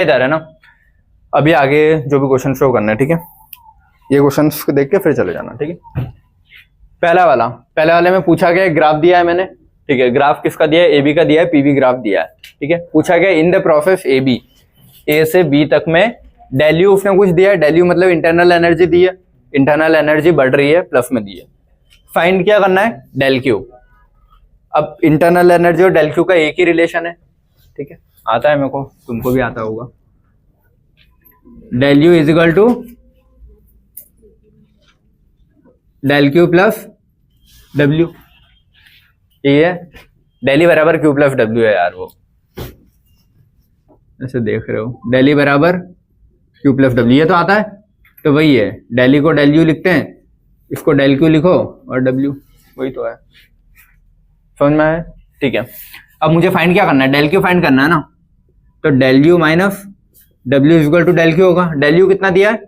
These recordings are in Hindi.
इधर है ना। अभी आगे जो भी क्वेश्चन शो करना है, ठीक है, ये क्वेश्चन देख के फिर चले जाना, ठीक है। पहले वाले में पूछा गया, ग्राफ दिया है मैंने, ठीक है, ग्राफ किसका दिया है, एबी का दिया है, पीवी ग्राफ दिया है, ठीक है। पूछा गया इन द प्रोसेस एबी, ए से बी तक में डेल यू उसने कुछ दिया है, डेल यू मतलब इंटरनल एनर्जी दी है, इंटरनल एनर्जी बढ़ रही है, प्लस में दी है। फाइंड क्या करना है, डेल क्यू। अब इंटरनल एनर्जी और डेल क्यू का एक ही रिलेशन है, ठीक है, आता है मेरे को, तुमको भी आता होगा। Del U is equal to del Q plus W, ये है डेल ई बराबर क्यू प्लस डब्ल्यू है यार, वो ऐसे देख रहे हो, डेल ई बराबर क्यू प्लस डब्ल्यू, ये तो आता है, तो वही है, डेल ई को डेल यू लिखते हैं, इसको डेल क्यू लिखो और डब्ल्यू, वही तो है, समझ में आया, ठीक है। अब मुझे फाइंड क्या करना है, डेल क्यू फाइंड करना है ना, तो del U minus W is equal to del Q होगा। डेल यू कितना दिया है,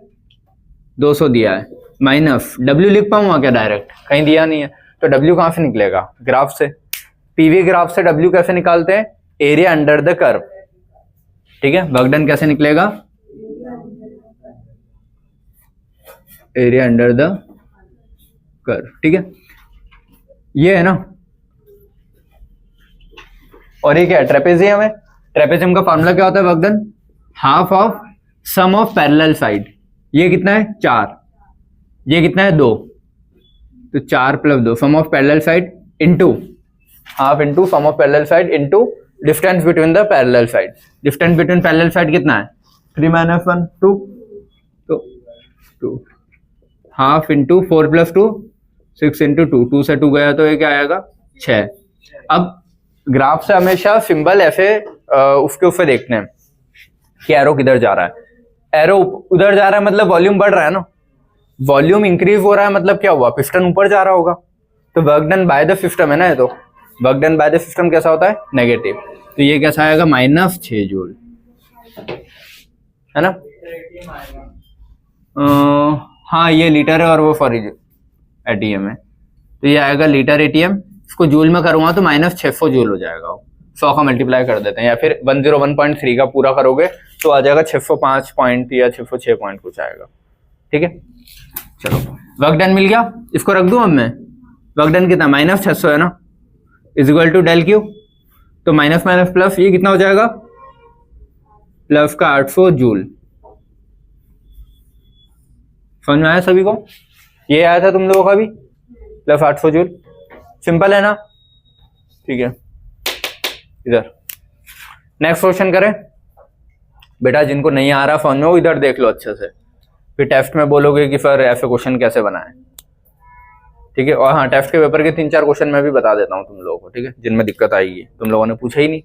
200 दिया है, माइनस डब्ल्यू लिख पाऊंगा क्या डायरेक्ट, कहीं दिया नहीं है, तो डब्ल्यू कहां से निकलेगा, ग्राफ से। पीवी ग्राफ से डब्ल्यू कैसे निकालते हैं, एरिया अंडर द कर्व, ठीक है। वर्क डन कैसे निकलेगा, एरिया अंडर द कर्व, ठीक है, ये है ना। और ये क्या है, ट्रेपेजियम है। ट्रेपेजियम का फॉर्मूला क्या होता है, work done half of sum of parallel side, ये कितना है 4, ये कितना है 2, तो 4 plus 2 sum of parallel side into half into sum of parallel side into distance between the parallel side. Distance between parallel side कितना है 3 - 1 2, तो 2 हाफ इंटू 4 + 2 6 इंटू 2, 2 से 2 गया तो ये क्या आएगा 6। अब ग्राफ से हमेशा सिंबल ऐसे उसके ऊपर देखते हैं कि एरो किधर जा रहा है। एरो उधर जा रहा है मतलब वॉल्यूम बढ़ रहा है ना, वॉल्यूम इंक्रीज हो रहा है मतलब क्या हुआ, पिस्टन ऊपर जा रहा होगा, तो work done by the system है ना, ये तो work done by the system कैसा होता है नेगेटिव, तो ये कैसा आएगा -6 जूल, है ना। हाँ ये लीटर है और वो फॉर एटीएम है, तो ये आएगा लीटर एटीएम, इसको जूल में करूंगा तो -600 जूल हो जाएगा, 100 का मल्टीप्लाई कर देते हैं, या फिर 101.3 का पूरा करोगे तो आ जाएगा 605 पॉइंट या 606 पॉइंट कुछ आएगा, ठीक है। चलो वर्क डन मिल गया, इसको रख दूं अब मैं, वर्क डन कितना -600 है ना, is equal to del Q, तो माइनस माइनस प्लस ये कितना हो जाएगा, प्लस का 800 जूल। समझ में आया सभी को, ये आया था तुम लोगों का भी, प्लस 800 जूल, सिंपल है ना, ठीक है। इधर नेक्स्ट क्वेश्चन करें बेटा, जिनको नहीं आ रहा समझ में वो इधर देख लो अच्छे से, फिर टेस्ट में बोलोगे कि सर ऐसे क्वेश्चन कैसे बनाए, ठीक है। और हाँ टेस्ट के पेपर के 3-4 क्वेश्चन मैं भी बता देता हूँ तुम लोगों को, ठीक है, जिनमें दिक्कत आएगी, तुम लोगों ने पूछा ही नहीं।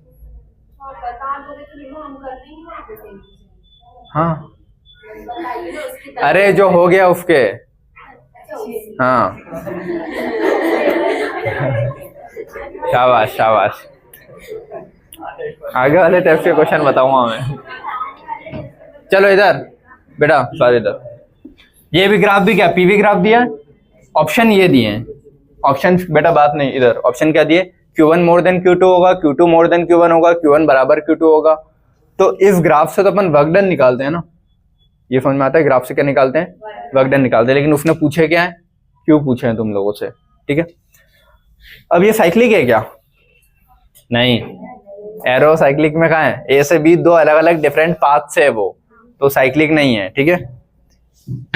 हाँ अरे जो हो गया उसके, हाँ शाबाश शाबाश, आगे वाले टेस्ट के क्वेश्चन बताऊंगा मैं। चलो इधर बेटा, सॉरी इधर, ये भी ग्राफ भी क्या पीवी ग्राफ दिया, ऑप्शन ये दिए हैं, ऑप्शन बेटा बात नहीं, इधर ऑप्शन क्या दिए, Q1 मोर देन Q2 होगा, Q2 मोर देन Q1 होगा, Q1 बराबर Q2 होगा। तो इस ग्राफ से तो अपन वर्क डन निकालते हैं ना, ये समझ में आता है, ग्राफ से क्या निकालते हैं, वर्क डन निकालते हैं, लेकिन उसने पूछे क्या है, क्यों पूछे हैं तुम लोगों से, ठीक है। अब ये साइक्लिक है क्या, नहीं, एरो साइक्लिक में कहाँ है, ए से बी 2 अलग अलग डिफरेंट पाथ से है वो, तो साइक्लिक नहीं है, ठीक है।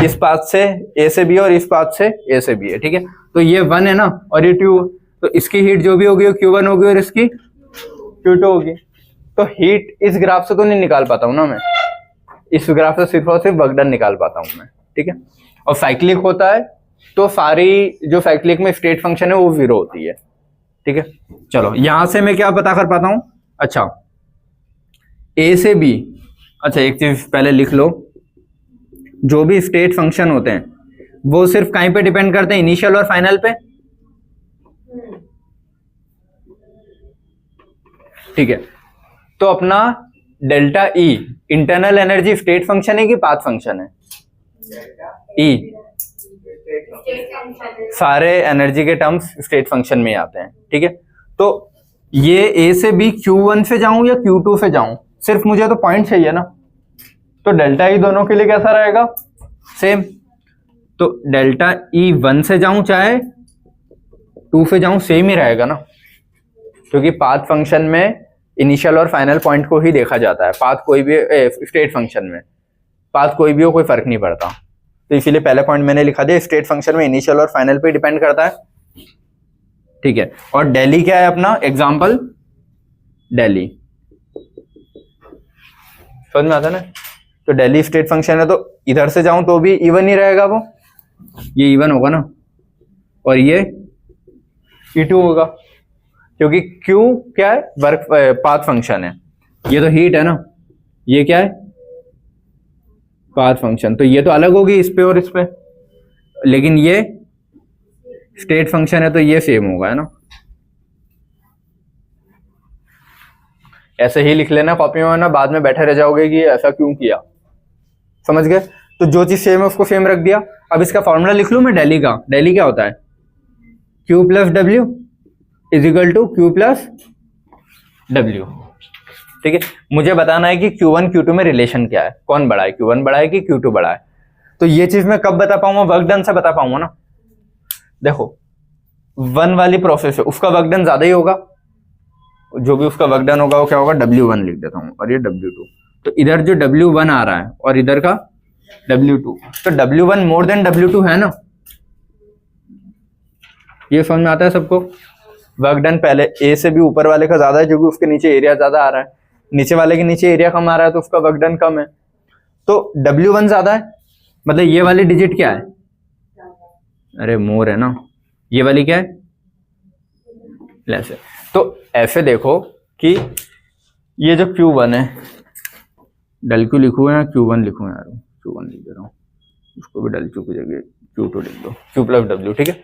इस पाथ से ए से बी और इस पाथ से ए से बी है, ठीक है। तो ये 1 है ना और ये 2, तो इसकी हीट जो भी होगी वो Q1 होगी और इसकी Q2 होगी। तो हीट इस ग्राफ से तो नहीं निकाल पाता हूं ना मैं, इस ग्राफ से सिर्फ और सिर्फ वर्क डन निकाल पाता हूं मैं, ठीक है। और साइक्लिक होता है तो सारी जो साइक्लिक में स्टेट फंक्शन है वो 0 होती है, ठीक है। चलो यहां से मैं क्या पता कर पाता हूं, अच्छा ए से बी, अच्छा एक चीज पहले लिख लो, जो भी स्टेट फंक्शन होते हैं वो सिर्फ कहीं पे डिपेंड करते हैं, इनिशियल और फाइनल पे, ठीक है। तो अपना delta E internal energy state function है कि पाथ फंक्शन है, ई सारे एनर्जी के टर्म्स स्टेट फंक्शन में आते हैं, ठीक है। तो ये ए से बी Q1 से जाऊं या Q2 से जाऊं, सिर्फ मुझे तो पॉइंट चाहिए ना, तो डेल्टा ई दोनों के लिए कैसा रहेगा, सेम। तो डेल्टा ई 1 से जाऊं चाहे 2 से जाऊं सेम ही रहेगा ना, क्योंकि पाथ फंक्शन में इनिशियल और फाइनल पॉइंट को ही देखा जाता है। पाथ कोई भी स्टेट फंक्शन में पाथ कोई भी हो, कोई फर्क नहीं पड़ता। तो इसीलिए पहले पॉइंट मैंने लिखा दिया, स्टेट फंक्शन में इनिशियल और फाइनल पे डिपेंड करता है, ठीक है। और डेली क्या है अपना एग्जाम्पल, डेली समझ में आता है ना। तो डेली स्टेट फंक्शन है, तो इधर से जाऊं तो भी इवन ही रहेगा, वो ये इवन होगा ना, और ये E2 होगा, क्योंकि Q क्या है, वर्क पाथ फंक्शन है। ये तो हीट है ना, ये क्या है, पाथ फंक्शन। तो ये तो अलग होगी इस पे और इस पे, लेकिन ये स्टेट फंक्शन है तो ये सेम होगा, है ना। ऐसे ही लिख लेना कॉपी में ना, बाद में बैठे रह जाओगे कि ऐसा क्यों किया, समझ गए। तो जो चीज सेम है उसको सेम रख दिया। अब इसका फॉर्मूला लिख लूं मैं डेली का। डेली क्या होता है, Q plus W is equal to Q plus W, ठीक है। मुझे बताना है कि Q1 Q2 में रिलेशन क्या है, कौन बड़ा है, Q1 बड़ा है कि Q2 बड़ा है। तो ये चीज मैं कब बता पाऊंगा, वर्क डन से बता पाऊंगा ना। देखो 1 वाली प्रोसेस है, उसका वर्क डन ज्यादा ही होगा, जो भी उसका वर्क डन होगा वो क्या होगा, W1 लिख देता हूं, और ये W2। तो इधर जो W1 आ रहा है और इधर का W2, तो W1 मोर देन W2 है ना, ये समझ में आता है सबको। वर्क डन पहले A से भी ऊपर वाले का ज्यादा है, क्योंकि उसके नीचे एरिया ज्यादा आ रहा है, नीचे वाले के नीचे एरिया कम आ रहा है, तो उसका वर्क डन कम है। तो W1 ज्यादा है, मतलब ये वाली डिजिट क्या है, अरे मोर है ना, ये वाली क्या है, लेस है। तो ऐसे देखो कि ये जो Q1 है, डल Q लिखूं या Q1 लिखूं, यार Q1 लिख दे रहा हूं, उसको भी डल Q की जगह Q2 लिख दो, Q प्लस W, ठीक है।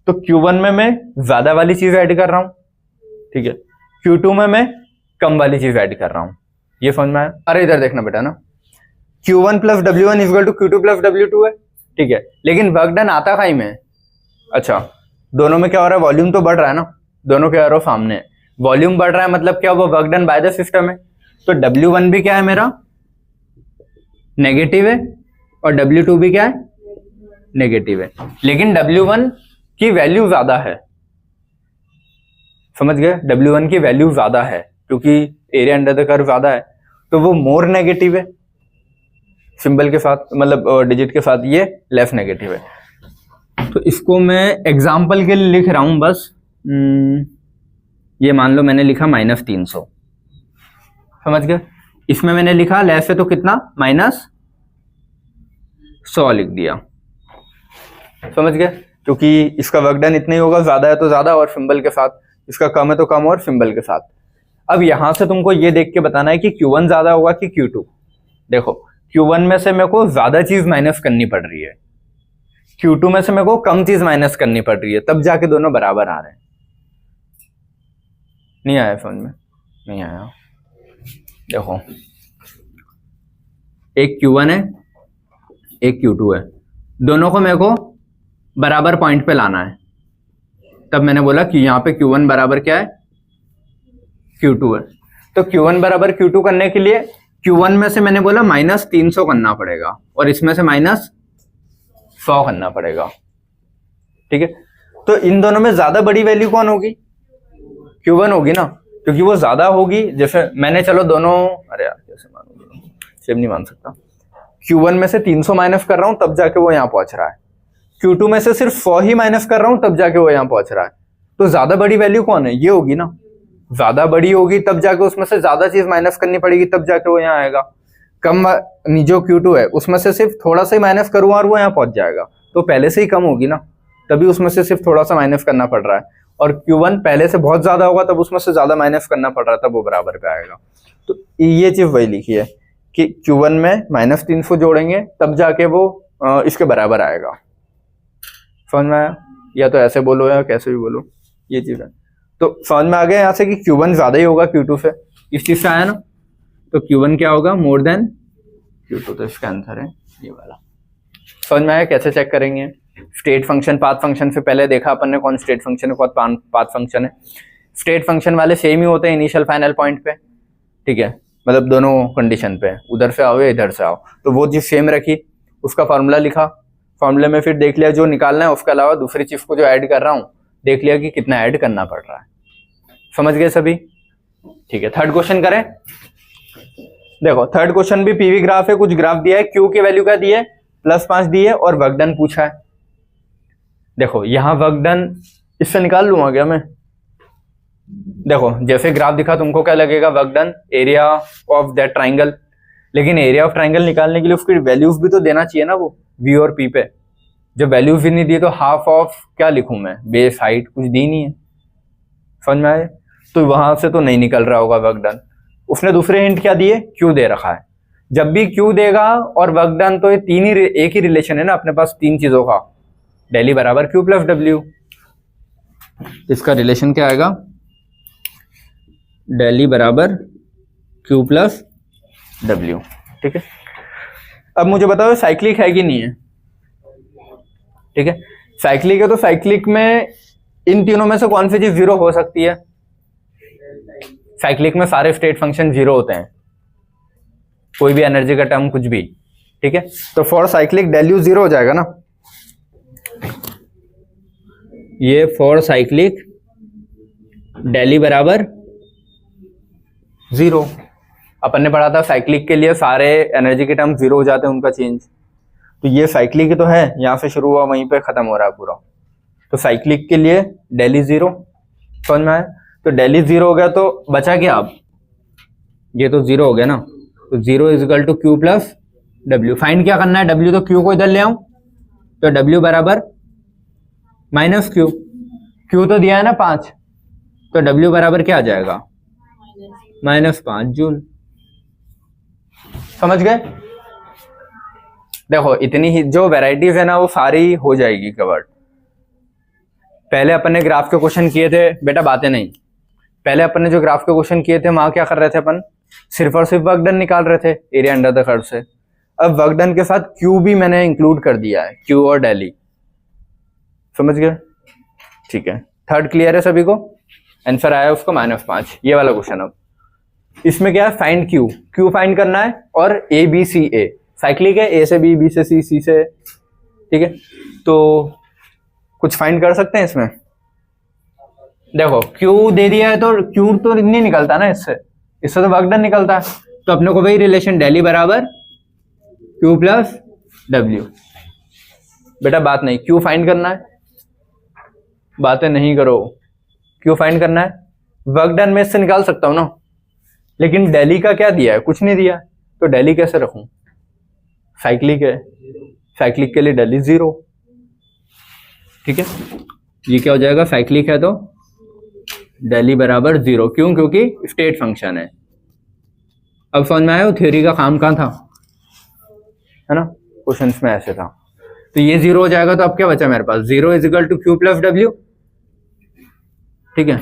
तो Q1 में मैं ज्यादा वाली चीज ऐड कर रहा हूं, ठीक है। Q2 में मैं कम वाली चीज ऐड कर रहा हूं, ये समझ में आया। अरे इधर देखना बेटा ना, Q1 plus W1 equal to Q2 plus W2 है, ठीक है। लेकिन वर्क डन आता कहीं में, अच्छा दोनों में क्या हो रहा है, वॉल्यूम तो बढ़ रहा है ना, दोनों के एरो सामने है, वॉल्यूम बढ़ रहा है, मतलब क्या, वो work done by the system है। तो W1 भी क्या है मेरा, नेगेटिव है, और W2 भी क्या है, नेगेटिव है। लेकिन W1 की वैल्यू ज्यादा है, समझ गए, W1 की वैल्यू ज्यादा है, क्योंकि एरिया अंडर द कर्व ज्यादा है, तो वो मोर नेगेटिव है सिंबल के साथ, मतलब डिजिट के साथ, ये लेस नेगेटिव है। तो इसको मैं एग्जाम्पल के लिए लिख रहा हूं बस। ये मान लो मैंने लिखा -300, समझ गए। इसमें मैंने लिखा लेस है तो कितना, -100 लिख दिया, समझ गए, क्योंकि इसका वर्क डन इतना ही होगा, ज्यादा है तो ज्यादा और सिंबल के साथ, इसका कम है तो कम और सिंबल के साथ। अब यहां से तुमको ये देख के बताना है कि Q1 ज्यादा होगा कि Q2। देखो Q1 में से मेरे को ज्यादा चीज माइनस करनी पड़ रही है, Q2 में से मेरे को कम चीज माइनस करनी पड़ रही है, तब जाके दोनों बराबर आ रहे हैं। नहीं आया समझ में, नहीं आया। देखो एक Q1 है एक Q2 है, दोनों को मेरे को बराबर पॉइंट पे लाना है, तब मैंने बोला कि यहाँ पे Q1 बराबर क्या है, Q2 है। तो Q1 बराबर Q2 करने के लिए Q1 में से मैंने बोला -300 करना पड़ेगा, और इसमें से -100 करना पड़ेगा, ठीक है। तो इन दोनों में ज्यादा बड़ी वैल्यू कौन होगी, Q1 होगी ना, क्योंकि वो ज्यादा होगी। जैसे मैंने, चलो दोनों, अरे यार कैसे मानूंगा, सेम नहीं मान सकता। Q1 में से 300 माइनस कर रहा हूं, तब जाके वो यहाँ पहुंच रहा है। Q2 में से सिर्फ 100 ही माइनस कर रहा हूं, तब जाके वो यहाँ पहुंच रहा है। तो ज्यादा बड़ी वैल्यू कौन है, ये होगी ना, ज्यादा बड़ी होगी तब जाके उसमें से ज्यादा चीज माइनस करनी पड़ेगी, तब जाके वो यहाँ आएगा। कम जो Q2 है उसमें से सिर्फ थोड़ा सा ही माइनस करूँ और वो यहाँ पहुंच जाएगा, तो पहले से ही कम होगी ना, तभी उसमें से सिर्फ थोड़ा सा माइनस करना पड़ रहा है। और Q1 पहले से बहुत ज्यादा होगा, तब उसमें से ज्यादा माइनस करना पड़ रहा है, तब वो बराबर पे आएगा। तो ये चीज वही लिखी है कि Q1 में -300 जोड़ेंगे तब जाके वो इसके बराबर आएगा। समझ में आया, या तो ऐसे बोलो या कैसे भी बोलो, ये चीज है। तो समझ में आ गया यहाँ से कि Q1 ज्यादा ही होगा Q2 से, इस चीज से आया ना। तो Q1 क्या होगा, मोर देन Q2, तो इसका आंसर है ये वाला। समझ में आया कैसे चेक करेंगे। स्टेट फंक्शन पाथ फंक्शन से पहले देखा अपन ने कौन स्टेट फंक्शन है कौन पाथ फंक्शन है। स्टेट फंक्शन वाले सेम ही होते हैं इनिशियल फाइनल पॉइंट पे, ठीक है, मतलब दोनों कंडीशन पे, उधर से आओ या इधर से आओ। तो वो चीज सेम रखी, उसका फॉर्मूला लिखा, फॉर्मूले में फिर देख लिया जो निकालना है, उसके अलावा दूसरी चीज को जो ऐड कर रहा हूँ देख लिया कि कितना ऐड करना पड़ रहा है। समझ गए सभी? ठीक है, थर्ड क्वेश्चन करें। देखो थर्ड क्वेश्चन भी पीवी ग्राफ है, कुछ ग्राफ दिया है, क्यू की वैल्यू क्या दी है, +5 दी है और वर्क डन पूछा है। देखो यहां वर्क डन इससे निकाल लूंगा क्या मैं? देखो जैसे ग्राफ दिखा तुमको क्या लगेगा, work done area of that triangle, लेकिन एरिया ऑफ ट्राइंगल निकालने के लिए उसकी वैल्यूज भी तो देना चाहिए ना, वो वी और पी पे। जब वैल्यूज भी नहीं दिए तो हाफ ऑफ क्या लिखूं मैं, बेस हाइट कुछ दी नहीं है, समझ में आए? तो वहां से तो नहीं निकल रहा होगा वर्क डन। उसने दूसरे हिंट क्या दिए, क्यू दे रखा है। जब भी क्यू देगा और वर्क डन, तो ये तीन ही एक ही रिलेशन है ना अपने पास तीन चीजों का, डेली बराबर क्यू प्लस डब्ल्यू। इसका रिलेशन क्या आएगा, डेली बराबर क्यू प्लस डब्ल्यू। ठीक है, अब मुझे बताओ साइक्लिक है कि नहीं है? ठीक है, साइक्लिक है तो साइक्लिक में इन तीनों में से कौन सी चीज जीरो हो सकती है? साइक्लिक में सारे स्टेट फंक्शन जीरो होते हैं, कोई भी एनर्जी का टर्म कुछ भी। ठीक है, तो for cyclic del U zero हो जाएगा ना, ये फॉर साइक्लिक डेली बराबर जीरो। अपन ने पढ़ा था साइक्लिक के लिए सारे एनर्जी के टर्म जीरो हो जाते हैं उनका चेंज। तो ये साइक्लिक तो है, यहां से शुरू हुआ वहीं पे खत्म हो रहा है पूरा। तो साइक्लिक के लिए डेली जीरो, समझ में आया? तो डेली जीरो हो गया तो बचा क्या अब, ये तो जीरो हो गया ना, तो zero is equal to Q plus W. Find क्या करना है, डब्ल्यू, तो क्यू को इधर ले आऊं, तो डब्ल्यू बराबर माइनस क्यू, क्यू तो दिया है ना 5, तो डब्ल्यू बराबर क्या आ जाएगा, -5 जूल। समझ गए? देखो इतनी ही जो वैरायटीज है ना वो सारी हो जाएगी कवर्ड। पहले अपन ने ग्राफ के क्वेश्चन किए थे बेटा, बातें नहीं, पहले अपन ने जो ग्राफ के क्वेश्चन किए थे वहां क्या कर रहे थे अपन, सिर्फ और सिर्फ वर्क डन निकाल रहे थे एरिया अंडर द कर्व से। अब वर्क डन के साथ क्यू भी मैंने इंक्लूड कर दिया है, क्यू और डेली। समझ गए? ठीक है, थर्ड क्लियर है सभी को? आंसर आया उसको -5, ये वाला क्वेश्चन। अब इसमें क्या है, फाइंड क्यू, क्यू फाइंड करना है और ए बी सी ए, साइक्लिक है, ए से बी, बी से सी, सी से, ठीक है। तो कुछ फाइंड कर सकते हैं इसमें। देखो क्यू दे दिया है तो क्यू तो नहीं निकलता ना इससे, इससे तो वर्क डन निकलता है। तो अपने को वही रिलेशन डेली बराबर क्यू प्लस डब्ल्यू। बेटा बात नहीं, क्यू फाइंड करना है, बातें नहीं करो, क्यू फाइंड करना है। वर्क डन में इससे निकाल सकता हूं ना, लेकिन डेली का क्या दिया है, कुछ नहीं दिया, तो डेली कैसे रखूं, साइक्लिक है, साइक्लिक के लिए डेली 0। ठीक है, ये क्या हो जाएगा, साइक्लिक है तो डेली बराबर 0, क्यों, क्योंकि स्टेट फंक्शन है। अब समझ में आया थ्योरी का काम कहाँ था, है ना, क्वेश्चंस में ऐसे था। तो ये 0 हो जाएगा, तो अब क्या बचा मेरे पास, 0 is equal to Q plus W. ठीक है,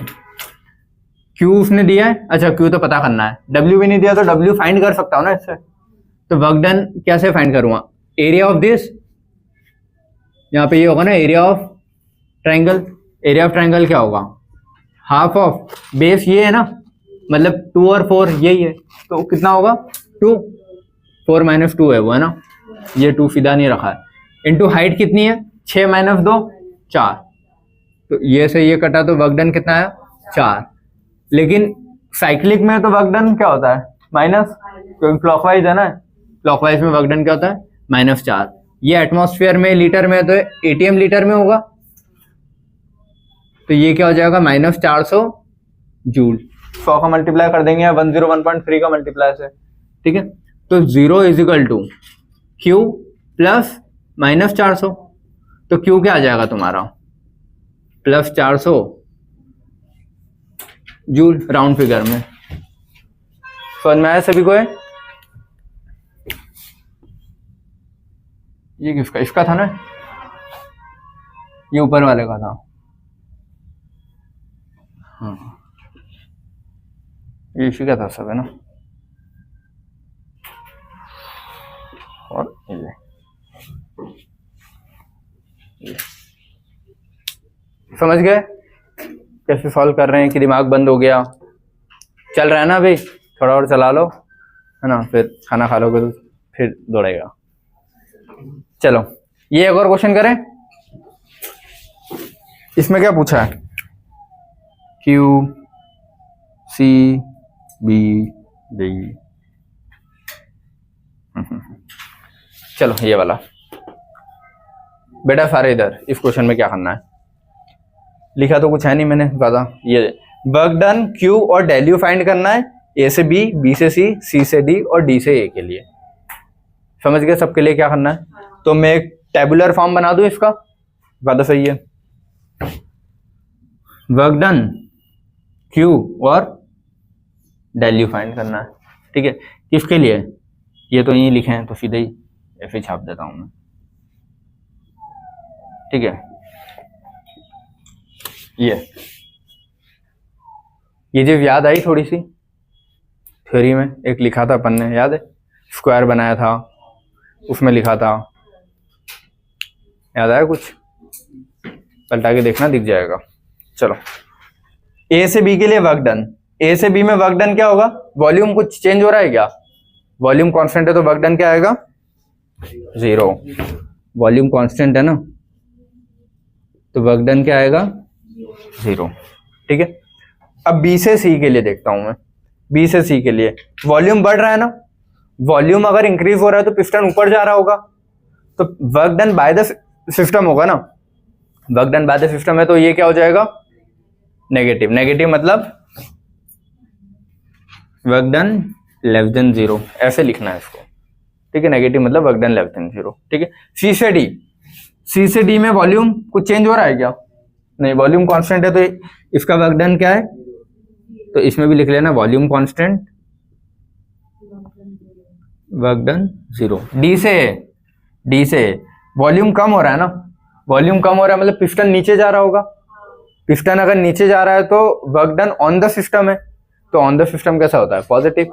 क्यू उसने दिया है, अच्छा क्यू तो पता करना है, डब्ल्यू भी नहीं दिया तो डब्ल्यू फाइंड कर सकता हूं ना इससे। तो वर्क डन कैसे फाइंड करूंगा, एरिया ऑफ दिस, यहाँ पे ये होगा ना area of triangle. Area of triangle क्या होगा, हाफ ऑफ बेस, ये है ना, मतलब 2 और 4 यही है, तो कितना होगा 2, 4 - 2 है वो, है ना, ये 2 सीधा नहीं रखा है, इनटू हाइट कितनी है 6 - 2 4, तो ये से ये कटा तो वर्क डन कितना आया 4। लेकिन साइक्लिक में तो वर्क डन क्या होता है माइनस, क्योंकि क्लॉकवाइज है ना, क्लॉकवाइज में वर्क डन क्या होता है -4। ये एटमॉस्फेयर में लीटर में, तो एटीएम लीटर में होगा, तो ये क्या हो जाएगा -400 जूल। 100 का मल्टीप्लाई कर देंगे, 101.3 का मल्टीप्लाई से। ठीक है, तो 0 is equal to Q plus -400, तो क्यू क्या आ जाएगा तुम्हारा +400 जूल, राउंड फिगर में। समझ में आया सभी को है? ये किसका, इसका था ना, ये ऊपर वाले का था। हाँ, ये इसी का था सब, है ना। और ये समझ गए कैसे सॉल्व कर रहे हैं कि दिमाग बंद हो गया, चल रहा है ना भाई, थोड़ा और चला लो। है ना, फिर खाना खा लोगे तो फिर दौड़ेगा। चलो ये एक और क्वेश्चन करें। इसमें क्या पूछा है, क्यू सी बी डी। चलो ये वाला बेटा सारे इधर, इस क्वेश्चन में क्या करना है, लिखा तो कुछ है नहीं मैंने ज्यादा। ये वर्क डन क्यू और डेल्यू फाइंड करना है, ए से बी, बी से सी से डी और डी से ए के लिए। समझ गए सबके लिए क्या करना है? तो मैं एक टेबुलर फॉर्म बना दूं इसका, ज्यादा सही है। वर्क डन क्यू और डेल्यू फाइंड करना है, ठीक है। किसके लिए? ये तो यही लिखे हैं तो सीधे ही ऐसे छाप देता हूं मैं, ठीक है। ये जो याद आई थोड़ी सी थ्योरी में, एक लिखा था अपन ने, याद है? स्क्वायर बनाया था, उसमें लिखा था, याद आया कुछ? पलटा के देखना, दिख जाएगा। चलो ए से बी के लिए वर्क डन। ए से बी में वर्क डन क्या होगा? वॉल्यूम कुछ चेंज हो रहा है क्या? वॉल्यूम कांस्टेंट है तो वर्क डन क्या आएगा? 0। वॉल्यूम कांस्टेंट है ना, तो वर्क डन क्या आएगा? 0, ठीक है। अब बी से सी के लिए देखता हूं मैं। बी से सी के लिए वॉल्यूम बढ़ रहा है ना, वॉल्यूम अगर इंक्रीज हो रहा है तो पिस्टन ऊपर जा रहा होगा, तो work done by the system होगा ना। Work done by the system है तो ये क्या हो जाएगा? नेगेटिव। नेगेटिव मतलब वर्क डन लेस देन 0, ऐसे लिखना है इसको, ठीक है। नेगेटिव मतलब वर्क डन लेस देन 0, ठीक है। सी से डी, सी से डी में वॉल्यूम कुछ चेंज हो रहा है क्या? नहीं, वॉल्यूम कांस्टेंट है तो इसका वर्क डन क्या है? तो इसमें भी लिख लेना volume constant, work done 0। D से वॉल्यूम कम हो रहा है ना, वॉल्यूम कम हो रहा है मतलब पिस्टन नीचे जा रहा होगा। पिस्टन अगर नीचे जा रहा है तो work done on the system है, तो ऑन द सिस्टम कैसा होता है? पॉजिटिव।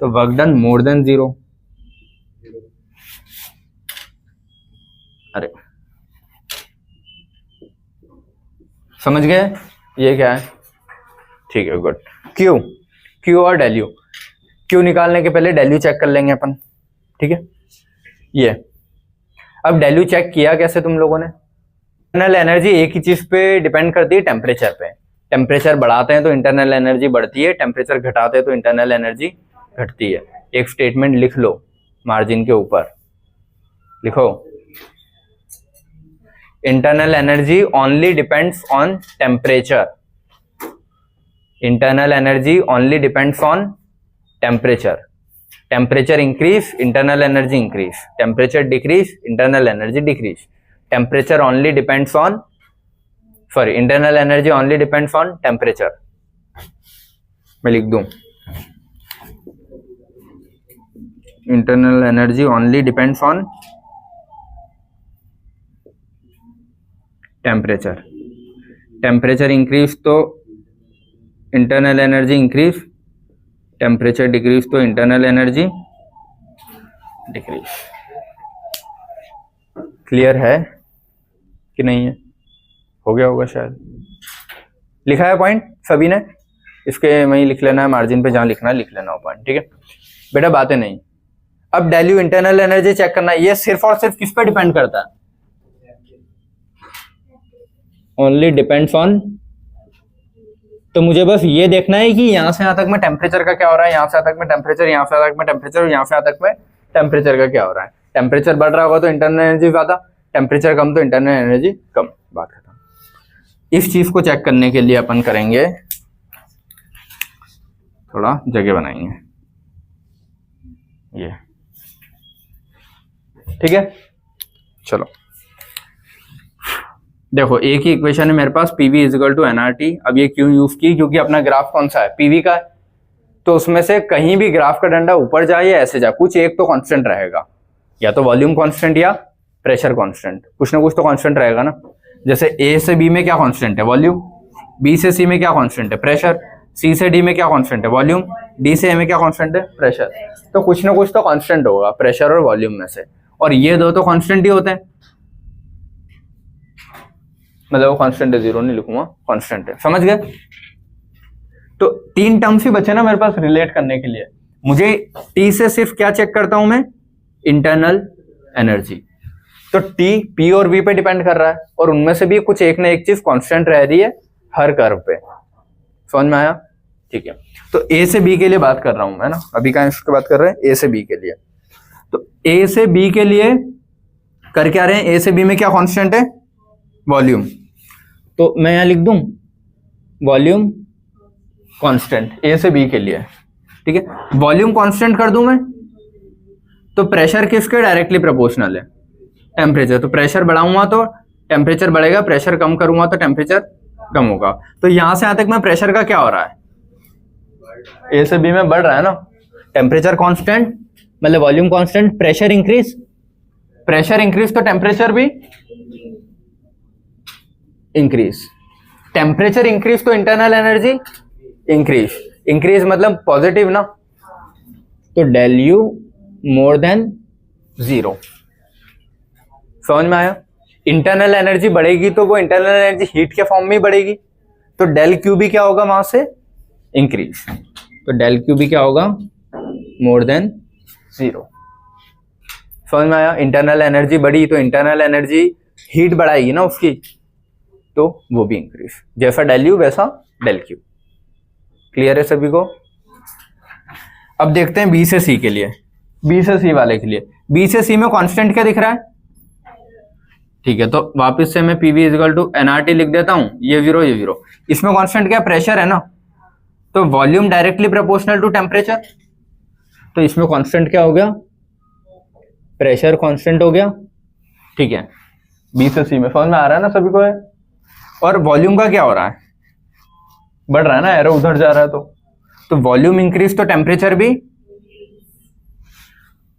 तो वर्क डन मोर देन 0। अरे समझ गए ये क्या है? ठीक है, गुड। क्यू और डेल्यू। क्यू निकालने के पहले डेल्यू चेक कर लेंगे अपन, ठीक है। ये अब डेल्यू चेक किया कैसे तुम लोगों ने? इंटरनल एनर्जी एक ही चीज पे डिपेंड करती है, टेम्परेचर पे। टेम्परेचर बढ़ाते हैं तो इंटरनल एनर्जी बढ़ती है, टेम्परेचर घटाते हैं तो इंटरनल एनर्जी घटती है। एक स्टेटमेंट लिख लो मार्जिन के ऊपर, लिखो internal energy only depends on temperature. Internal energy only depends on temperature. Temperature increase, internal energy increase. Temperature decrease, internal energy decrease. Temperature only depends on, sorry, internal energy only depends on temperature. मैं लिख दूं internal energy only depends on temperature. Temperature increase तो internal energy increase, temperature decrease तो इंटरनल एनर्जी डिक्रीज। क्लियर है कि नहीं है? हो गया होगा शायद। लिखा है पॉइंट सभी ने? इसके वहीं लिख लेना है, मार्जिन पे जहां लिखना है लिख लेना हो पॉइंट, ठीक है बेटा, बातें नहीं। अब डेल्यू इंटरनल एनर्जी चेक करना है, ये सिर्फ और सिर्फ किस पे डिपेंड करता है? Only depends on. तो मुझे बस ये देखना है कि यहां से यहां तक में टेम्परेचर का क्या हो रहा है, यहां से यहां तक में टेम्परेचर, यहां से यहां तक में टेम्परेचर, यहां से यहां तक में टेम्परेचर का क्या हो रहा है। टेम्परेचर बढ़ रहा होगा तो इंटरनल एनर्जी ज्यादा, टेम्परेचर कम तो इंटरनल एनर्जी कम, बात खत्म। इस चीज को चेक करने के लिए अपन करेंगे, थोड़ा जगह बनाएंगे, ये ठीक है। चलो देखो, एक ही इक्वेशन है मेरे पास, PV is equal to NRT. अब ये क्यों यूज की? क्योंकि अपना ग्राफ कौन सा है? पीवी का है, तो उसमें से कहीं भी ग्राफ का डंडा ऊपर जाए या ऐसे जाए, कुछ एक तो कांस्टेंट रहेगा, या तो वॉल्यूम कांस्टेंट या प्रेशर कांस्टेंट, कुछ ना कुछ तो कांस्टेंट रहेगा ना। जैसे ए से बी में क्या कांस्टेंट है? वॉल्यूम। बी से सी में क्या कांस्टेंट है? प्रेशर। सी से डी में क्या कांस्टेंट है? वॉल्यूम। डी से ए में क्या कांस्टेंट है? प्रेशर। तो कुछ ना कुछ तो कांस्टेंट होगा प्रेशर और वॉल्यूम में से, और ये दो तो कांस्टेंट ही होते हैं, मतलब वो कांस्टेंट है, जीरो नहीं लिखूंगा, कांस्टेंट है। समझ गए? तो तीन टर्म्स ही बचे ना मेरे पास रिलेट करने के लिए। मुझे टी से सिर्फ क्या चेक करता हूं मैं, इंटरनल एनर्जी। तो टी पी और वी पे डिपेंड कर रहा है, और उनमें से भी कुछ एक ना एक चीज कांस्टेंट रह रही है हर कर्व पे। समझ में आया? ठीक है, तो ए से बी के लिए बात कर रहा हूं मैं ना, अभी का इसकी बात कर रहे हैं ए से बी के लिए। तो ए से बी के लिए कर क्या रहे हैं, ए से बी में क्या कांस्टेंट है, वॉल्यूम। तो मैं यहां लिख दूं वॉल्यूम कांस्टेंट ए से बी के लिए। ठीक है, वॉल्यूम कांस्टेंट कर दूं मैं, तो प्रेशर किसके डायरेक्टली प्रोपोर्शनल है, टेम्परेचर। तो प्रेशर बढ़ाऊंगा तो टेम्परेचर बढ़ेगा, प्रेशर कम करूंगा तो टेम्परेचर कम होगा। तो यहां से यहां तक मैं प्रेशर का क्या हो रहा है, ए से बी में बढ़ रहा है ना, टेम्परेचर कांस्टेंट मतलब volume constant, pressure increase, pressure increase तो टेम्परेचर भी इंक्रीज, टेम्परेचर इंक्रीज तो इंटरनल एनर्जी इंक्रीज, इंक्रीज मतलब पॉजिटिव ना, तो डेल यू मोर देन 0। समझ में आया? इंटरनल एनर्जी बढ़ेगी तो वो इंटरनल एनर्जी हीट के फॉर्म में ही बढ़ेगी, तो डेल क्यू भी क्या होगा वहां से, इंक्रीज। तो डेल क्यू भी क्या होगा, मोर देन 0। समझ में आया? इंटरनल एनर्जी बढ़ी तो इंटरनल एनर्जी हीट बढ़ाएगी ना उसकी, तो वो भी इंक्रीज, जैसा डेल यू वैसा डेल क्यू। क्लियर है सभी को? अब देखते हैं बी से सी के लिए, बी से सी वाले के लिए। बी से सी में कांस्टेंट क्या दिख रहा है, ठीक है, तो वापस से मैं पीवी इजिकल टू एनआरटी लिख देता हूं, ये 0 ये 0। इसमें कांस्टेंट क्या, प्रेशर है ना, तो volume directly proportional to temperature, तो इसमें कांस्टेंट क्या हो गया, प्रेशर कांस्टेंट हो गया। ठीक है, बी से सी में समझ में आ रहा है ना सभी को है? और वॉल्यूम का क्या हो रहा है, बढ़ रहा है ना, एरो उधर जा रहा है, तो वॉल्यूम इंक्रीज तो टेम्परेचर भी,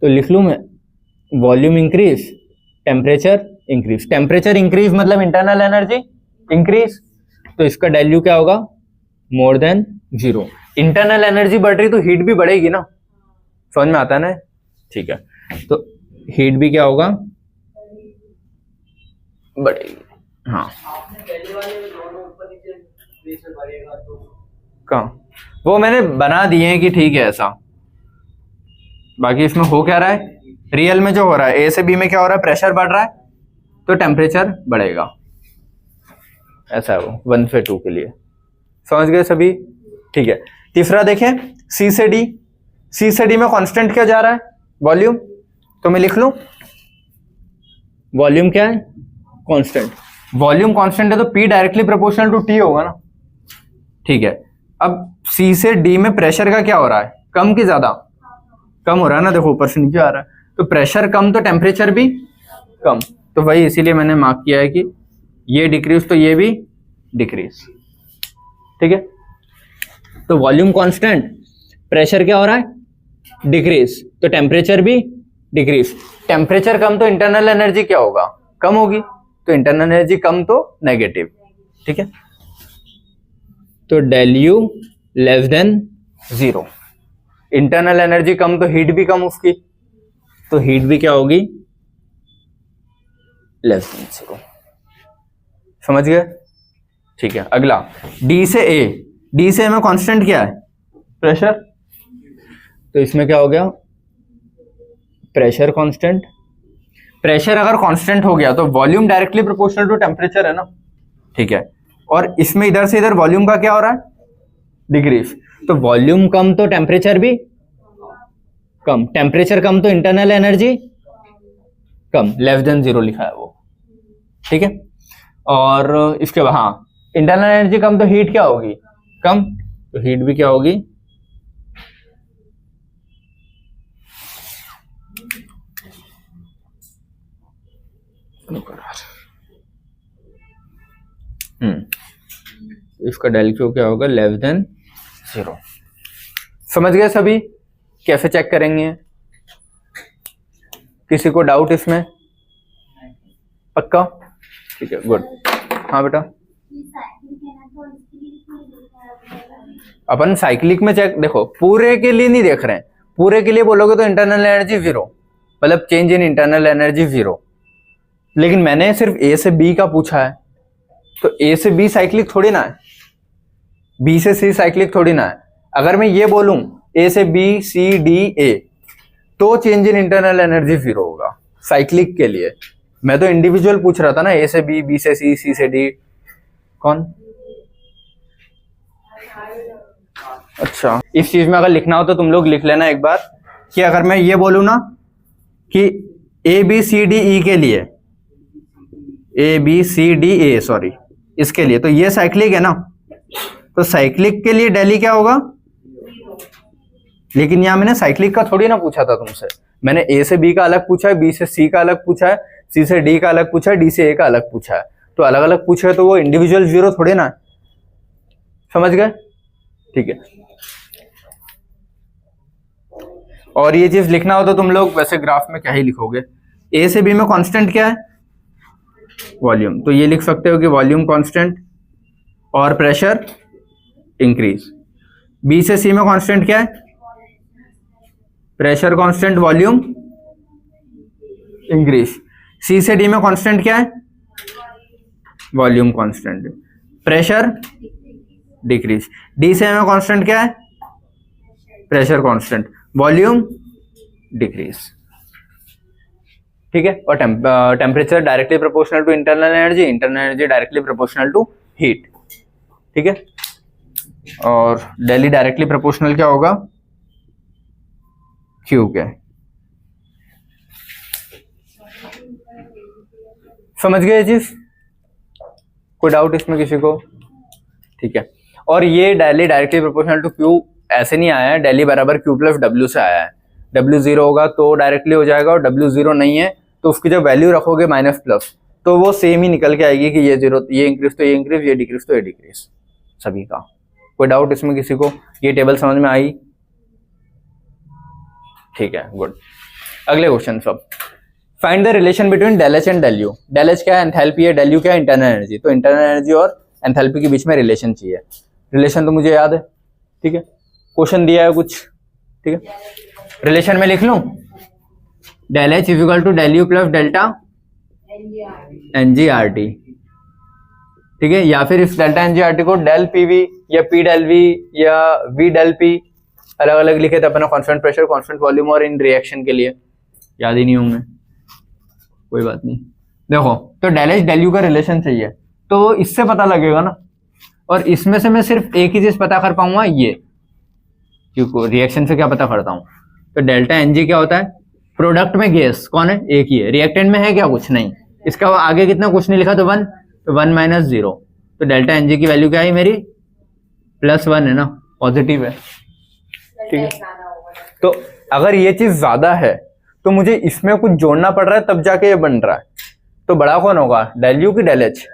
तो लिख लूं मैं volume increase temperature increase, temperature increase मतलब इंटरनल एनर्जी इंक्रीज, तो इसका डेल्यू क्या होगा, मोर देन 0। इंटरनल एनर्जी बढ़ रही तो हीट भी बढ़ेगी ना, समझ में आता है ना? ठीक है, तो हीट भी क्या होगा, बढ़ेगी। हाँ कहाँ, वो मैंने बना दिए हैं कि ठीक है ऐसा, बाकी इसमें हो क्या रहा है, रियल में जो हो रहा है ए से बी में क्या हो रहा है, प्रेशर बढ़ रहा है तो टेम्परेचर बढ़ेगा, ऐसा है वो 1 से 2 के लिए। समझ गए सभी? ठीक है, तीसरा देखें सी से डी, सी से डी में कांस्टेंट क्या जा रहा है, वॉल्यूम, तो मैं लिख लूं वॉल्यूम क्या है, कांस्टेंट। वॉल्यूम कांस्टेंट है तो P directly proportional to T होगा ना। ठीक है, अब सी से डी में प्रेशर का क्या हो रहा है, कम कि ज्यादा, कम हो रहा है ना, देखो ऊपर से नीचे आ रहा है, तो प्रेशर कम तो टेम्परेचर भी कम, तो वही इसीलिए मैंने मार्क किया है कि ये डिक्रीज तो ये भी डिक्रीज। ठीक है, तो वॉल्यूम कांस्टेंट, प्रेशर क्या हो रहा है, डिक्रीज, तो टेम्परेचर भी डिक्रीज, टेम्परेचर कम तो इंटरनल एनर्जी क्या होगा, कम होगी, तो इंटरनल एनर्जी कम तो नेगेटिव। ठीक है, तो del U less than 0, internal energy कम तो हीट भी कम उसकी, तो हीट भी क्या होगी, लेस देन 0। समझ गए? ठीक है, अगला डी से ए, डी से ए में कांस्टेंट क्या है, प्रेशर, तो इसमें क्या हो गया, प्रेशर कांस्टेंट। प्रेशर अगर कांस्टेंट हो गया तो volume directly proportional to temperature है ना। ठीक है, और इसमें इधर से इधर वॉल्यूम का क्या हो रहा है, डिक्रीज, तो वॉल्यूम कम तो टेम्परेचर भी कम, टेम्परेचर कम तो इंटरनल एनर्जी कम, लेस देन 0 लिखा है वो। ठीक है, और इसके बाद हाँ, इंटरनल एनर्जी कम तो हीट क्या होगी, कम, तो हीट भी क्या होगी, इसका डेल क्यू क्या होगा, लेस देन 0। समझ गए सभी? कैसे चेक करेंगे? किसी को डाउट इसमें? पक्का? ठीक है, गुड। हाँ बेटा, अपन साइक्लिक में चेक, देखो पूरे के लिए नहीं देख रहे हैं, पूरे के लिए बोलोगे तो इंटरनल एनर्जी 0, मतलब चेंज इन इंटरनल एनर्जी 0, लेकिन मैंने सिर्फ ए से बी का पूछा है, तो ए से बी साइक्लिक थोड़ी ना है, बी से सी साइक्लिक थोड़ी ना है। अगर मैं ये बोलूं ए से बी सी डी ए, तो चेंज इन इंटरनल एनर्जी 0 होगा साइक्लिक के लिए। मैं तो इंडिविजुअल पूछ रहा था ना, ए से बी, बी से सी, सी से डी। कौन? अच्छा, इस चीज में अगर लिखना हो तो तुम लोग लिख लेना एक बार कि अगर मैं ये बोलूं ना कि ए बी सी डी ई के लिए, A B C D A sorry इसके लिए, तो ये साइक्लिक है ना, तो साइक्लिक के लिए डेली क्या होगा? लेकिन यहां मैंने साइक्लिक का थोड़ी ना पूछा था तुमसे, मैंने ए से बी का अलग पूछा है, बी से सी का अलग पूछा है, सी से डी का अलग पूछा है, डी से ए का अलग पूछा है। तो अलग अलग पूछे है तो वो इंडिविजुअल 0 थोड़े ना है, समझ गए? ठीक है। और ये चीज लिखना हो तो तुम लोग वैसे ग्राफ में क्या ही लिखोगे, ए से बी में कांस्टेंट क्या है? वॉल्यूम। तो ये लिख सकते हो कि वॉल्यूम कांस्टेंट और प्रेशर इंक्रीज। बी से सी में कांस्टेंट क्या है? Pressure constant, volume increase. C से डी में कांस्टेंट क्या है? Volume constant, pressure decrease. D से में कांस्टेंट क्या है? Pressure constant, volume decrease. ठीक है। और temperature directly proportional to internal energy, internal energy directly proportional to heat. ठीक है। और डेली डायरेक्टली प्रोपोर्शनल क्या होगा? क्यू के। समझ गए ये चीज? कोई डाउट इसमें किसी को? ठीक है। और ये del U directly proportional to Q ऐसे नहीं आया है, डेली बराबर क्यू प्लस डब्ल्यू से आया है। डब्ल्यू 0 होगा तो डायरेक्टली हो जाएगा, और डब्ल्यू 0 नहीं है तो उसकी जब वैल्यू रखोगे माइनस प्लस तो वो सेम ही निकल के आएगी कि ये 0, ये इंक्रीज तो ये इंक्रीज, ये डिक्रीज तो ये डिक्रीज सभी का। कोई डाउट इसमें किसी को? ये टेबल समझ में आई? ठीक है, गुड। अगले क्वेश्चन सब, find the relation between del H and del U. Del H क्या है? एंथैल्पी है, डेल यू क्या है? Internal energy. तो इंटरनल एनर्जी और एंथैल्पी के बीच में रिलेशन चाहिए। रिलेशन तो मुझे याद है, ठीक है, क्वेश्चन दिया है कुछ, ठीक है। रिलेशन में लिख लूं, del H equal to del U plus delta N G R T, ठीक है। या फिर इस delta N G R T को डेल पी वी या पी डेल वी या वी डेल पी अलग अलग लिखे थे अपना, कांस्टेंट प्रेशर, कांस्टेंट वॉल्यूम और इन रिएक्शन के लिए याद ही नहीं होंगे, कोई बात नहीं। देखो, तो डेल एच डेल यू का रिलेशन चाहिए तो इससे पता लगेगा ना, और इसमें से मैं सिर्फ एक ही चीज पता कर पाऊंगा, ये, क्योंकि रिएक्शन से क्या पता करता हूं। तो डेल्टा एन जी क्या होता है? प्रोडक्ट में गैस कौन है? एक ही है। रिएक्टेंट में है क्या? कुछ नहीं। इसका आगे कितना कुछ नहीं लिखा तो 1, तो 1 माइनस 0। तो डेल्टा एन जी की वैल्यू क्या है मेरी? +1 है ना, पॉजिटिव है, ठीक है। तो अगर ये चीज ज्यादा है तो मुझे इसमें कुछ जोड़ना पड़ रहा है तब जाके ये बन रहा है। तो बड़ा कौन होगा? डेल यू की डेल एच?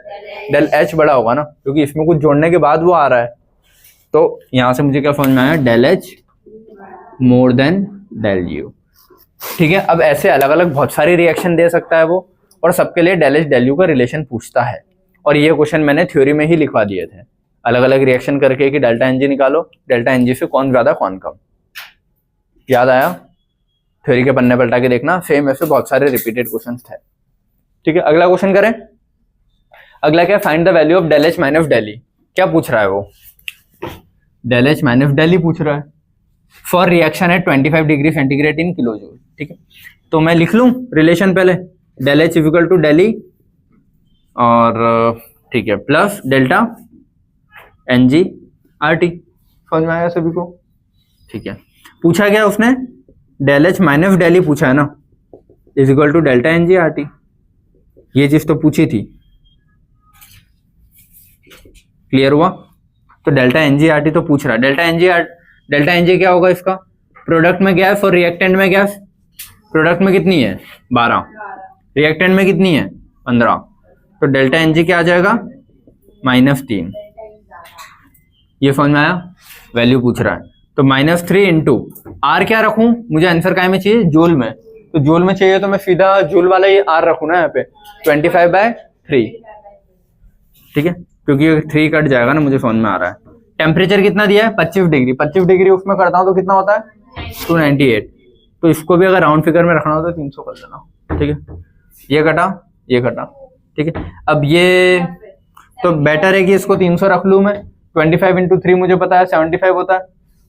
डेल एच बड़ा होगा ना, क्योंकि इसमें कुछ जोड़ने के बाद वो आ रहा है। तो यहां से मुझे क्या समझ में आया? Del H more than del U, ठीक है। अब ऐसे अलग अलग बहुत सारी रिएक्शन दे सकता है वो, और सबके लिए डेल एच डेल यू का रिलेशन पूछता है। और ये क्वेश्चन मैंने थ्योरी में ही लिखवा दिए थे, अलग अलग रिएक्शन करके कि डेल्टा एनजी निकालो, डेल्टा एनजी से कौन ज्यादा कौन कम। याद आया? थ्योरी के पन्ने पलटा के देखना, सेम ऐसे बहुत सारे रिपीटेड क्वेश्चंस थे, ठीक है। अगला क्वेश्चन करें। अगला क्या? Find the value of del H minus del E. क्या पूछ रहा है वो? Del H minus del E पूछ रहा है for reaction at 25 degree centigrade in kilo joule, ठीक है। तो मैं लिख लूं रिलेशन पहले, del H equal to del E और ठीक है plus delta N G R T. समझ में आया सभी को? ठीक है। पूछा क्या उसने? Del H minus del E पूछा है ना, is equal to delta N G R T. ये चीज तो पूछी थी, क्लियर हुआ? तो delta N G R T तो पूछ रहा है। डेल्टा एन जी क्या होगा इसका? प्रोडक्ट में गैस और रिएक्टेंट में गैस। प्रोडक्ट में कितनी है? 12, रिएक्टेंट में कितनी है? 15। तो डेल्टा एन जी क्या आ जाएगा? -3। ये समझ में आया? वैल्यू पूछ रहा है तो -3 इंटू आर क्या रखूं? मुझे आंसर काय में चाहिए? जूल में। तो जूल में चाहिए तो मैं सीधा जूल वाला ये आर रखूं ना यहाँ पे, 25/3, ठीक है, क्योंकि 3 कट जाएगा ना, मुझे समझ में आ रहा है। टेम्परेचर कितना दिया है? 25 डिग्री। 25 डिग्री उसमें करता हूं तो कितना होता है? 298। तो इसको भी अगर राउंड फिगर में रखना हो तो 300 कर देना, ठीक है। ये कटा, ये कटा, ठीक है। अब ये तो बेटर है कि इसको 300 रख लूं मैं। 25 इंटू 3 मुझे पता है 75 होता है,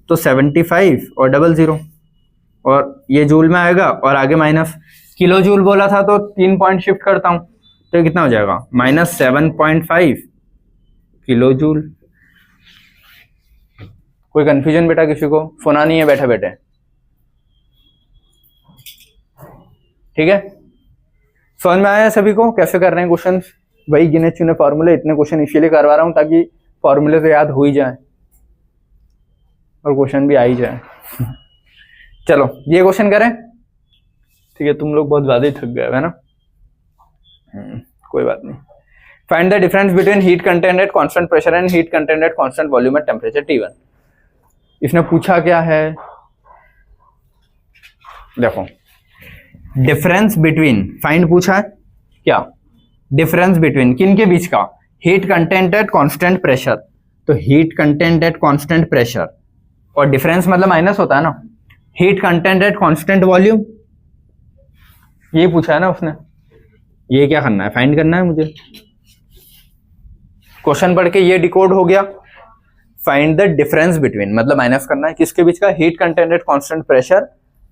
तो 75 और 00 और ये जूल में आएगा और आगे माइनस, किलो जूल बोला था तो 3 पॉइंट शिफ्ट करता हूं तो ये कितना हो जाएगा -7.5 किलो जूल। कोई कंफ्यूजन बेटा किसी को? फोना नहीं है बैठे बैठे, ठीक है? समझ में आया सभी को कैसे कर रहे हैं क्वेश्चन? वही गिने चुने फॉर्मूले, इतने क्वेश्चन इसीलिए करवा रहा हूं ताकि फॉर्मूले तो याद हो ही जाए और क्वेश्चन भी आ ही जाए। चलो ये क्वेश्चन करें, ठीक है? तुम लोग बहुत ज्यादा ही थक गए है ना, कोई बात नहीं। Find the difference between heat content at constant pressure and heat content at constant volume at temperature T1। इसने पूछा क्या है, देखो डिफरेंस बिटवीन, फाइंड पूछा है क्या? डिफरेंस बिटवीन किन के बीच का? Heat content at constant pressure, तो heat content at constant pressure, और डिफरेंस मतलब माइनस होता है ना। Heat content at constant volume, ये पूछा है ना उसने। ये क्या करना है? फाइंड करना है मुझे। क्वेश्चन पढ़ के ये डिकोड हो गया। फाइंड द डिफरेंस बिटवीन मतलब माइनस करना है किसके बीच का? Heat content at constant pressure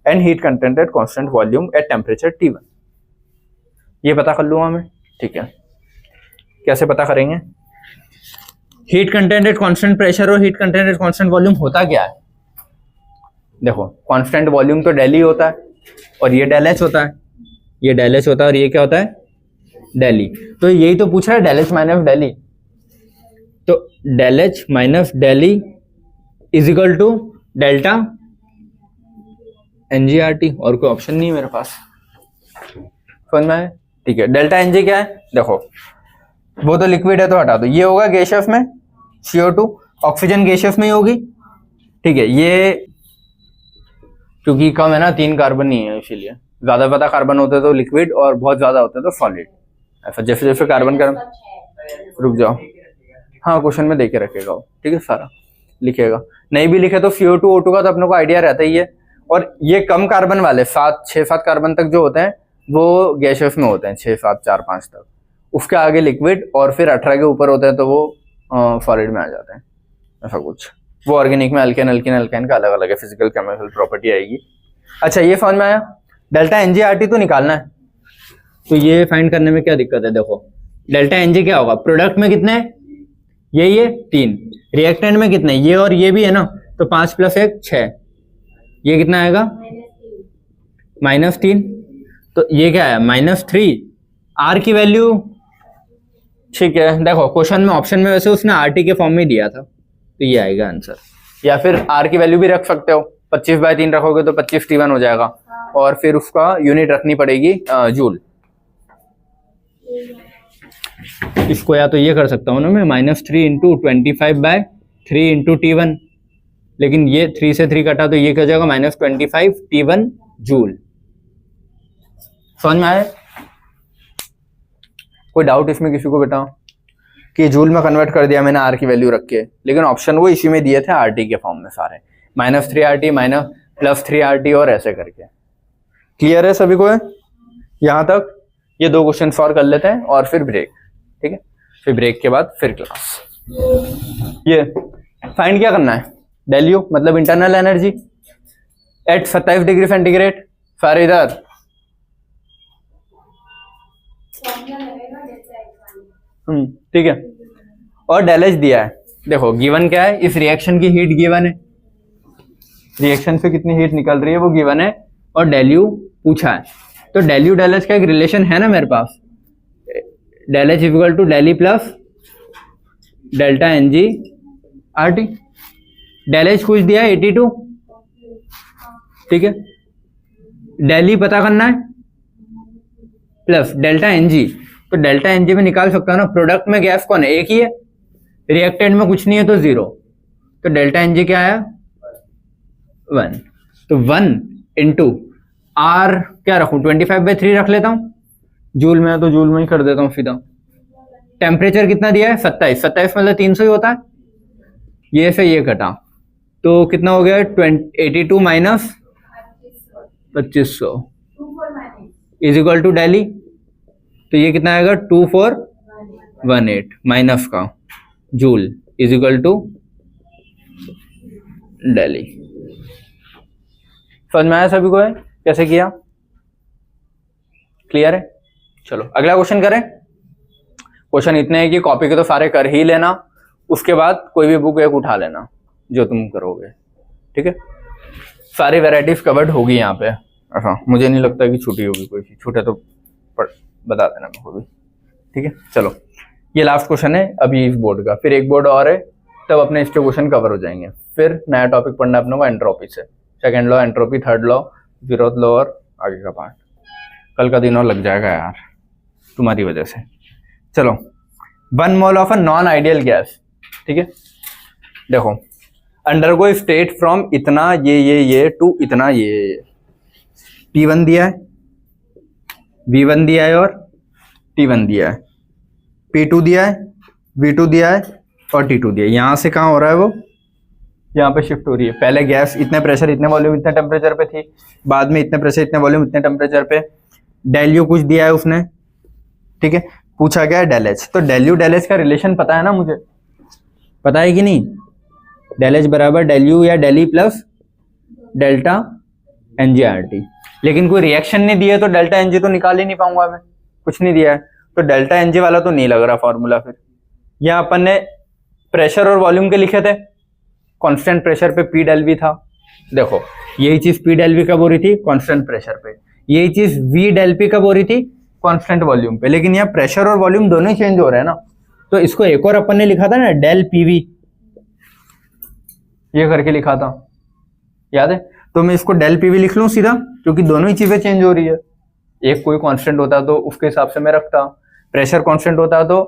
and heat content at constant volume at temperature T1। ये पता कर लूंगा मैं, ठीक है? कैसे पता करेंगे? Heat content at constant pressure और heat content at constant volume होता क्या है? देखो कांस्टेंट वॉल्यूम तो डेल ही होता है और ये डेल एच होता है, ये डेल एच होता है और ये क्या होता है? Del E. तो यही तो पूछ रहा है, del H minus del E. तो del H minus del E is equal to delta NGRT, और कोई ऑप्शन नहीं है मेरे पास। समझ में आया? ठीक है। डेल्टा NG क्या है? देखो वो तो लिक्विड है तो हटा दो, ये होगा गैसियस में CO2, ऑक्सीजन गैसियस में ही होगी, ठीक है? ये क्योंकि कम है ना, 3 कार्बन नहीं है, इसीलिए। ज्यादा कार्बन होते तो लिक्विड और बहुत ज्यादा होते तो सॉलिड। ऐसा जैसे जैसे कार्बन का, रुक जाओ, हाँ क्वेश्चन में देके रखेगा वो, ठीक है? सारा लिखेगा, नहीं भी लिखे तो CO2 O2 का तो अपने को आइडिया रहता ही है। और ये कम कार्बन वाले 6-7 कार्बन तक जो होते हैं वो गैसियस में होते हैं, 6-7 4-5 तक। उसके आगे लिक्विड और फिर 18 के ऊपर होते हैं तो वो सॉलिड में आ जाते हैं, ऐसा कुछ। वो ऑर्गेनिक में अल्केन अल्काइन का अलग अलग है, फिजिकल केमिकल प्रॉपर्टी आएगी। अच्छा ये समझ में आया? डेल्टा NGRT तो निकालना है, तो ये फाइंड करने में क्या दिक्कत है? देखो डेल्टा NG क्या होगा? प्रोडक्ट में कितने हैं? ये 3, रिएक्टेंट में कितने? ये और ये भी है ना, तो 5 + 1 6, ये कितना आएगा? -3। तो ये क्या है? -3। R की वैल्यू, ठीक है? देखो क्वेश्चन में ऑप्शन में वैसे उसने RT के फॉर्म में दिया था, तो ये आएगा आंसर। या फिर R की वैल्यू भी रख सकते हो, 25/3 रखोगे तो 25 T1 हो जाएगा, और फिर उसका यूनिट रखनी पड़ेगी जूल। इसको या तो ये कर सकता हूँ ना मैं, -3 × 25/3 × T1, लेकिन ये 3 से 3 कटा तो ये क्या हो जाएगा? -25 T1 जूल। समझ में आया? कोई डाउट इसमें किसी को बेटा कि जूल में कन्वर्ट कर दिया मैंने R की वैल्यू रख के, लेकिन ऑप्शन वो इसी में दिए थे RT के फॉर्म में सारे, -3 RT +3 RT और ऐसे करके। क्लियर है सभी को? यहाँ तक ये 2 क्वेश्चन सॉल्व कर लेते हैं और फिर ब्रेक, ठीक है? फिर ब्रेक के बाद फिर क्लास। ये फाइंड क्या करना है? डेल यू मतलब internal energy at 27 degree centigrade. सारे इधर ठीक है। और डेल एच दिया है। देखो गिवन क्या है? इस रिएक्शन की हीट गिवन है, रिएक्शन से कितनी हीट निकल रही है वो गिवन है, और डेल यू पूछा है। तो डेल यू डेल एच का एक रिलेशन है ना मेरे पास, del H equal to del E plus delta NGRT। Del H कुछ दिया है 82, ठीक है? डेल ई पता करना है प्लस डेल्टा NG, तो डेल्टा NG में निकाल सकता हूं ना, प्रोडक्ट में गैस कौन है? एक ही है, रिएक्टेंट में कुछ नहीं है तो 0, तो डेल्टा NG क्या आया? 1। तो 1 × R क्या रखूं? 25/3 रख लेता हूं, जूल में है तो जूल में ही कर देता हूं सीधा। टेम्परेचर कितना दिया है? 27 मतलब 300 ही होता है, ये से ये कटा तो कितना हो गया? 82 - 2500 इज इक्वल टू डेली, तो ये कितना आएगा? 2418 माइनस का joule is equal to Delhi. समझ में आया सभी को है कैसे किया? क्लियर है? चलो अगला क्वेश्चन करें। क्वेश्चन इतने हैं कि कॉपी के तो सारे कर ही लेना, उसके बाद कोई भी बुक एक उठा लेना जो तुम करोगे, ठीक है? सारी वैरायटीज कवर्ड होगी यहाँ पे। अच्छा, मुझे नहीं लगता कि छुट्टी होगी, कोई छूटे तो बता देना मेरे को भी, ठीक है? चलो ये लास्ट क्वेश्चन है अभी इस बोर्ड का, फिर एक बोर्ड और है, तब अपने इसके क्वेश्चन कवर हो जाएंगे। फिर नया टॉपिक पढ़ना अपने को एंट्रोपी से, second law entropy, third law, zeroth law और आगे का पार्ट। कल का दिन और लग जाएगा यार तुम्हारी वजह से। चलो 1 mole of a non ideal gas, ठीक है? देखो अंडरगो स्टेट फ्रॉम इतना ये टू इतना ये T1 दिया है, V1 दिया है और T1 दिया है, P2 दिया है, V2 दिया है और T2 दिया है। यहां से कहां हो रहा है वो? यहाँ पे शिफ्ट हो रही है। पहले गैस इतने प्रेशर इतने वॉल्यूम इतने टेम्परेचर पे थी, बाद में इतने प्रेशर इतने वॉल्यूम इतने टेम्परेचर पे। डेल यू कुछ दिया है उसने, ठीक है? पूछा गया है डेल एच, तो डेल यू डेल एच का रिलेशन पता है ना मुझे, पता है कि नहीं? डेल एच बराबर डेल यू या del E plus delta NGRT. लेकिन कोई रिएक्शन नहीं दिया तो डेल्टा एनजी तो निकाल ही नहीं पाऊंगा मैं, कुछ नहीं दिया है तो डेल्टा एनजी वाला तो नहीं लग रहा फॉर्मूला। फिर यहाँ अपन ने प्रेशर और वॉल्यूम के लिखे थे, कांस्टेंट प्रेशर पे पी डेल वी था। देखो यही चीज पी डेल वी कब हो रही थी? कांस्टेंट प्रेशर पे। यही चीज वी डेल पी कब हो रही थी? कांस्टेंट वॉल्यूम पे। लेकिन यहाँ प्रेशर और वॉल्यूम दोनों ही चेंज हो रहे हैं ना, तो इसको एक और अपन ने लिखा था ना डेल पीवी, ये करके लिखा था, याद है? तो मैं इसको डेल पीवी लिख लूं सीधा, क्योंकि दोनों ही चीजें चेंज हो रही है। एक कोई कांस्टेंट होता तो उसके हिसाब से मैं रखता, प्रेशर कांस्टेंट होता तो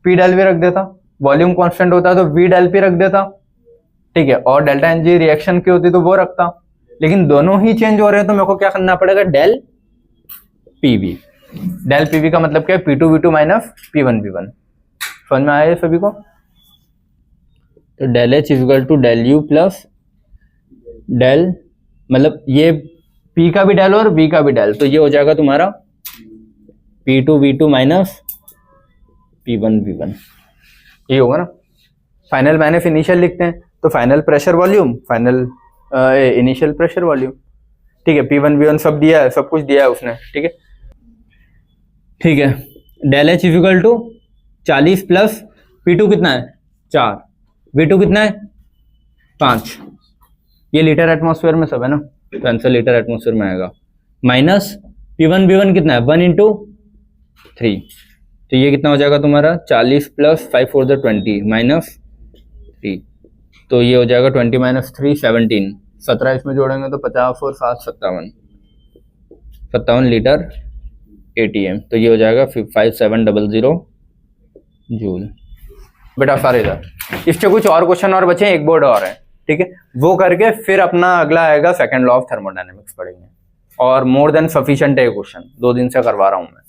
पी डेल वी रख देता, वॉल्यूम कांस्टेंट होता तो वी डेल पी रख देता, ठीक है? और डेल्टा एनजी रिएक्शन की होती तो वो रखता। लेकिन दोनों ही चेंज हो रहे हैं तो मेरे को क्या करना पड़ेगा? Del PV. डेल पीवी का मतलब क्या है? P2 V2 minus P1 V1। समझ में आया सभी को? तो del H is equal to del U plus del, मतलब ये P का भी डेल और V का भी डेल, तो ये हो जाएगा तुम्हारा P2 V2 minus P1 V1, ये होगा ना। फाइनल माइनस इनिशियल लिखते हैं, तो final pressure volume, final initial pressure volume, ठीक है? P1 V1 सब दिया है, सब कुछ दिया है उसने, ठीक है? ठीक है, del H equal to 40 plus P2 कितना है? 4, V2 कितना है? 5। ये लीटर एटमॉस्फेयर में सब है ना, तो आंसर लीटर एटमॉस्फेयर में आएगा। माइनस P1 V1 कितना है? 1 इंटू 3, तो ये कितना हो जाएगा तुम्हारा? 40 प्लस 5 4 20 माइनस 3, तो ये हो जाएगा 20 माइनस 3 17, 17 इसमें जोड़ेंगे तो 50 और 7 57 लीटर ATM, तो ये हो जाएगा 5700 जूल। बेटा सारे इधर इससे कुछ और क्वेश्चन और बचे, एक बोर्ड और है, ठीक है? वो करके फिर अपना अगला आएगा सेकंड लॉ ऑफ थर्मोडायनेमिक्स पढ़ेंगे। और मोर देन सफिशिएंट है क्वेश्चन, 2 दिन से करवा रहा हूँ मैं,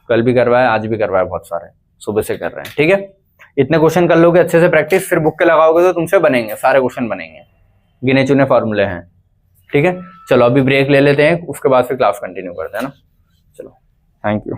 कल भी करवाया आज भी करवाया, बहुत सारे सुबह से कर रहे हैं, ठीक है? इतने क्वेश्चन कर लोगे अच्छे से प्रैक्टिस, फिर बुक के लगाओगे तो तुमसे बनेंगे, सारे क्वेश्चन बनेंगे, गिने चुने फॉर्मूले हैं, ठीक है? चलो अभी ब्रेक ले लेते हैं, उसके बाद फिर क्लास कंटिन्यू करते हैं ना। चलो थैंक यू।